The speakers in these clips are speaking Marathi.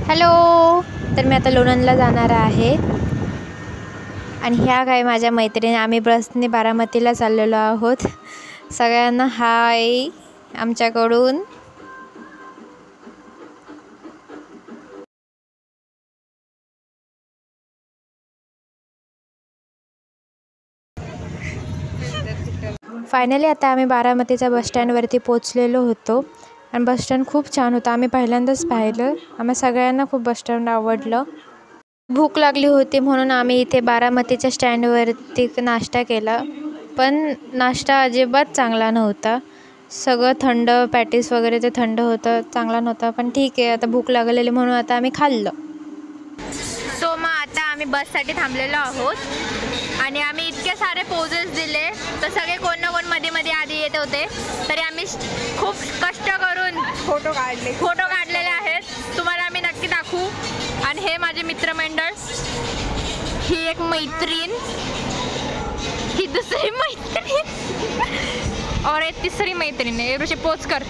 हॅलो, तर मी आता लोणंदला जाणार आहे आणि ह्या काय माझ्या मैत्रिणी, आम्ही बसने बारामतीला चाललेलो आहोत. सगळ्यांना हाय आमच्याकडून. फायनली आता आम्ही बारामतीच्या बसस्टँडवरती पोचलेलो होतो आणि बसस्टँड खूप छान होतं. आम्ही पहिल्यांदाच पाहिलं. आम्हा सगळ्यांना खूप बसस्टँड आवडलं. भूक लागली होती म्हणून आम्ही इथे बारामतीच्या स्टँडवरती नाश्ता केला, पण नाश्ता अजिबात चांगला नव्हता. सगळं थंड, पॅटीस वगैरे ते थंड होतं, चांगला नव्हता. पण ठीक आहे, आता भूक लागलेली म्हणून आता आम्ही खाल्लं. सो मग आता आम्ही बससाठी थांबलेलो आहोत आणि आम्ही इतके सारे पोजेस दिले, तर सगळे कोण ना कोण मध्ये मध्ये आधी येत होते. तरी आम्ही खूप कष्ट करून फोटो काढलेले आहेत. तुम्हाला आम्ही नक्की दाखवू. आणि हे माझे मित्रमंडळ, ही एक मैत्रीण, ही दुसरी मैत्रीण और एक तिसरी मैत्रीण आहे. ऋषी पोच कर.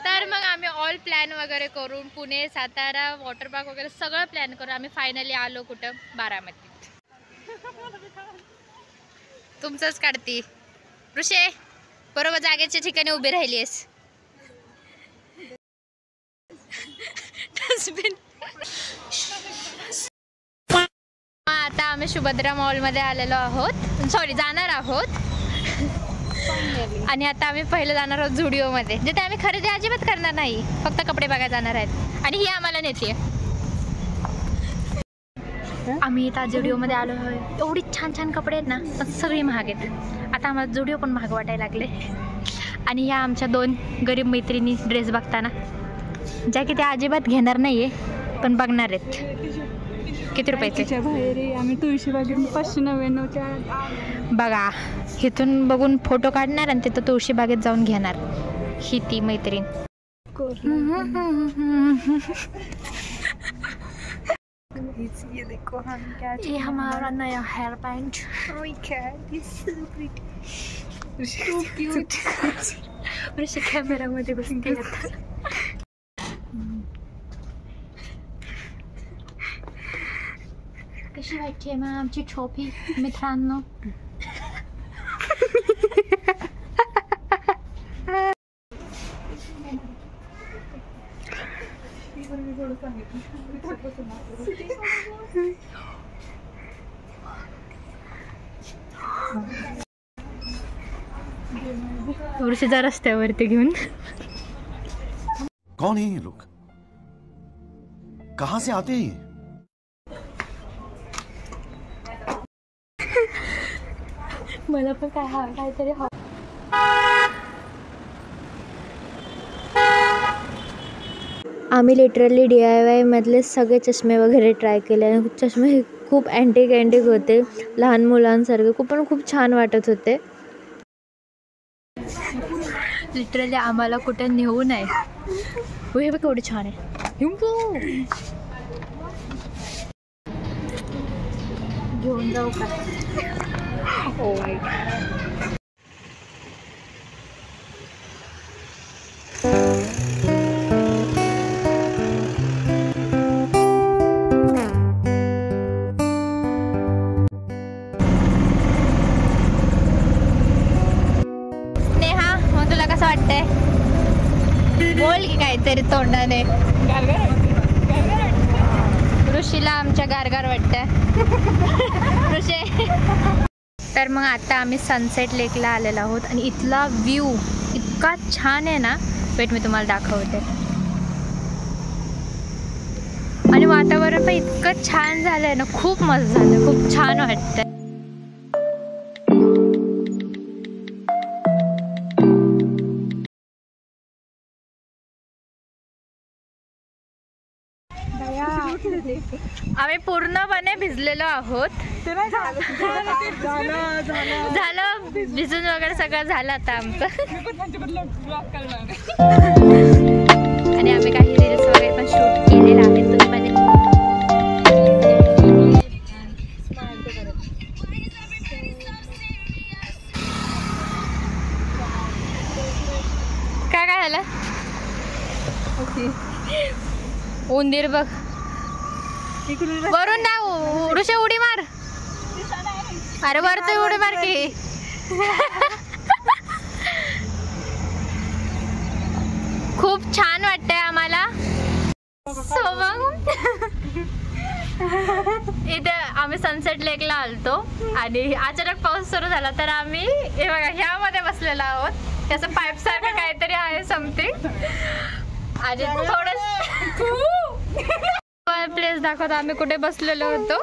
तर मग आम्ही ऑल प्लॅन वगैरे करून पुणे, सातारा, वॉटर पार्क वगैरे सगळं प्लॅन करून आम्ही फायनली आलो कुठं, बारामतीत. तुमचंच काढती ऋषे, बरोबर जागेच्या ठिकाणी उभी राहिली आहेस. आता आम्ही सुभद्रा मॉलमध्ये आलेलो आहोत, जाणार आहोत. आणि आता आम्ही पहिलं जाणार आहोत झुडिओमध्ये, जिथे आम्ही खरेदी अजिबात करणार नाही, फक्त कपडे बघायला जाणार आहेत. आणि ही आम्हाला नेते. आम्ही आता झुडिओमध्ये आलो आहोत. एवढी छान छान कपडे आहेत ना, पण सगळी महाग आहेत. आता आम्हाला झुडिओ पण महाग वाटायला लागले. आणि ह्या आमच्या 2 गरीब मैत्रिणी ड्रेस बघताना, ज्या की त्या अजिबात घेणार नाही आहे, पण बघणार आहेत. किती रुपयाचे बाहेर आम्ही तुळशीबागेतून 599च्या बघा. इथून बघून फोटो काढणार आणि तिथं तुळशीबागेत जाऊन घेणार. ही ती मैत्रीण. ये हमारा नया हेयर बैंड. ऋषी कॅमेरामध्ये बसते. कशी वाटते मग आमची छोपी मित्रांनो? ऋषीचा रस्त्यावरती घेऊन. कौन है ये लोग? कहाँ से आते हैं? मला पण काहीतरी आम्ही लिटरली DIY मधले सगळे चष्मे वगैरे ट्राय केले. चष्मे खूप अँटिक होते, लहान मुलांसारखे, खूप छान वाटत होते. लिटरली आम्हाला कुठे नेऊ नये. हे बघ केवढे छान आहे. घेऊन जाऊ का? Oh my God. स्नेहा, मग तुला कसं वाटतंय? बोल की काहीतरी तोंडाने. ऋषीला आमच्या गारगार वाटतंय. ऋषी. तर मग आता आम्ही सनसेट लेकला आलेलो आहोत आणि इथला व्ह्यू इतका छान आहे ना, वेट मी तुम्हाला दाखवते. आणि वातावरण पण इतकं छान झालंय ना, खूप मस्त झालं, खूप छान वाटतंय. आम्ही पूर्णपणे भिजलेलो आहोत. झालं भिजून वगैरे सगळं झालं आता आमचं. आणि आम्ही काही रील्स वगैरे पण शूट केलेले आहेत. तुम्ही माझे उंदीर बघ वरून ना ऋषे उडी मार. अरे वरती उडी मार की. खूप छान वाटतंय आम्हाला. इथे आम्ही सनसेट लेकला आलतो आणि अचानक पाऊस सुरू झाला तर आम्ही हे बघा ह्यामध्ये बसलेलो आहोत. त्याचं पाईप सारखं काहीतरी आहे समथिंग. आणि थोडं प्लेस दाखवतो आम्ही कुठे बसलेलो होतो.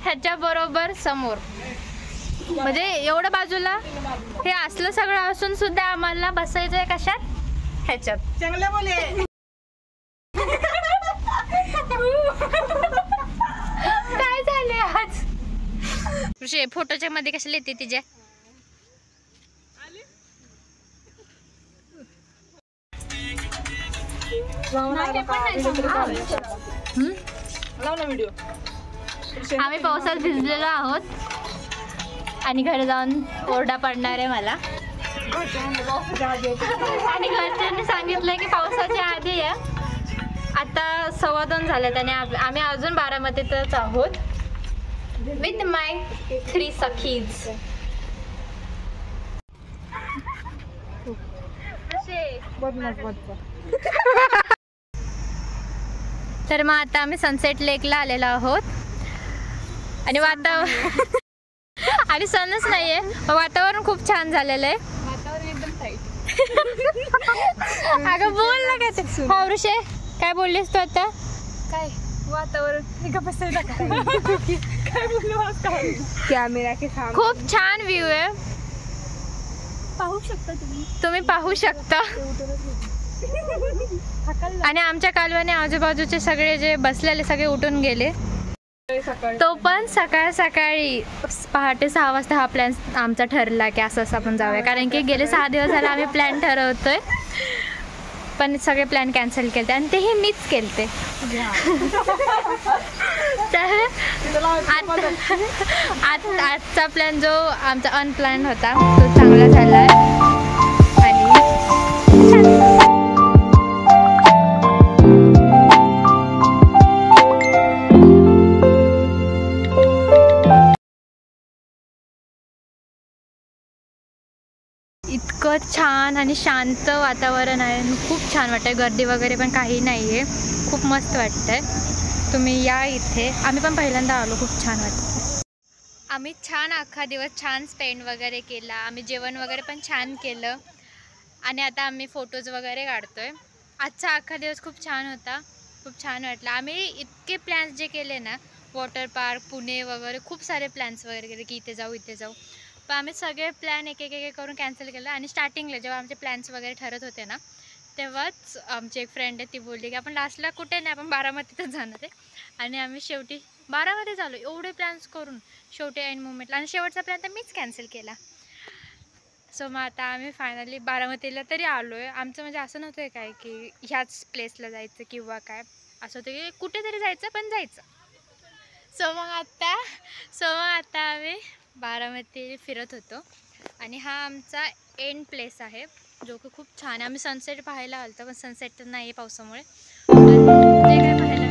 ह्याच्या बरोबर समोर म्हणजे एवढं बाजूला हे असलं सगळं असून सुद्धा आम्हाला बसायचंय कशात ह्याच्यात. चांगलं बोले. काय झाले आज ऋषी फोटोच्या मध्ये कशाला येते तिच्या. आम्ही पावसात भिजलेलो आहोत आणि घरी जाऊन ओरडा पडणार आहे मला. आणि घरच्यांनी सांगितलं की पावसाच्या आधी आहे. आता 2:15 झालेत आणि आम्ही अजून बारामतीतच आहोत विथ माय 3 सखीज. तर मग आता आम्ही सनसेट लेकला आलेलो आहोत आणि वातावरण आणि सनच नाहीये. वातावरण खूप छान झालेलं आहे. वातावरण एकदम टाईट. अगं बोल ना काय. हा ऋषे काय बोललीस तू आता. काय वातावरण कॅमेरा के सामने खूप छान व्ह्यू आहे. पाहू शकता तुम्ही पाहू शकता. आणि आमच्या कालव्याने आजूबाजूचे सगळे जे बसलेले सगळे उठून गेले. तो पण सकाळी पहाटे 6 वाजता हा प्लॅन आमचा ठरला की असं आपण जाऊया. कारण की गेले 6 दिवस झाले आम्ही प्लॅन ठरवतोय पण सगळे प्लॅन कॅन्सल केले आणि तेही मीच केलते. तर आजचा प्लॅन जो आमचा अनप्लॅन होता तो चांगला झाला आणि इतकं छान आणि शांत वातावरण आहे. खूप छान वाटतंय. गर्दी वगैरे पण काही नाही आहे. खूप मस्त वाटतंय. तुम्ही या इथे. आम्ही पण पहिल्यांदा आलो. खूप छान वाटतं. आम्ही छान अख्खा दिवस छान स्पेंड वगैरे केला. आम्ही जेवण वगैरे पण छान केलं आणि आता आम्ही फोटोज वगैरे काढतोय. आजचा अख्खा दिवस खूप छान होता. खूप छान वाटलं. आम्ही इतके प्लॅन्स जे केले ना वॉटर पार्क पुणे वगैरे खूप सारे प्लॅन्स वगैरे केले की इथे जाऊ. पण आम्ही सगळे प्लॅन एक करून कॅन्सल केलं. आणि स्टार्टिंगला जेव्हा आमचे प्लॅन्स वगैरे ठरत होते ना तेव्हाच आमची एक फ्रेंड आहे ती बोलली की आपण लास्टला कुठे नाही आपण बारामतीतच जाणार आहे. आणि आम्ही शेवटी बारामतीत झालो. एवढे प्लॅन्स करून शेवटी ऐन मोमेंटला आणि शेवटचा प्लॅन तर मीच कॅन्सल केला. सो मग आता आम्ही फायनली बारामतीला तरी आलो आहे. आमचं म्हणजे असं नव्हतं आहे काय की ह्याच प्लेसला जायचं किंवा काय. असं होतं की कुठेतरी जायचं पण जायचं. सो मग आता आम्ही बारामती फिरत होतो आणि हा आमचा एंड प्लेस आहे जो की खूप छान आहे. आम्ही सनसेट पाहायला आलो पण सनसेट तर नाही आहे पावसामुळे. पण जे काय पाहायला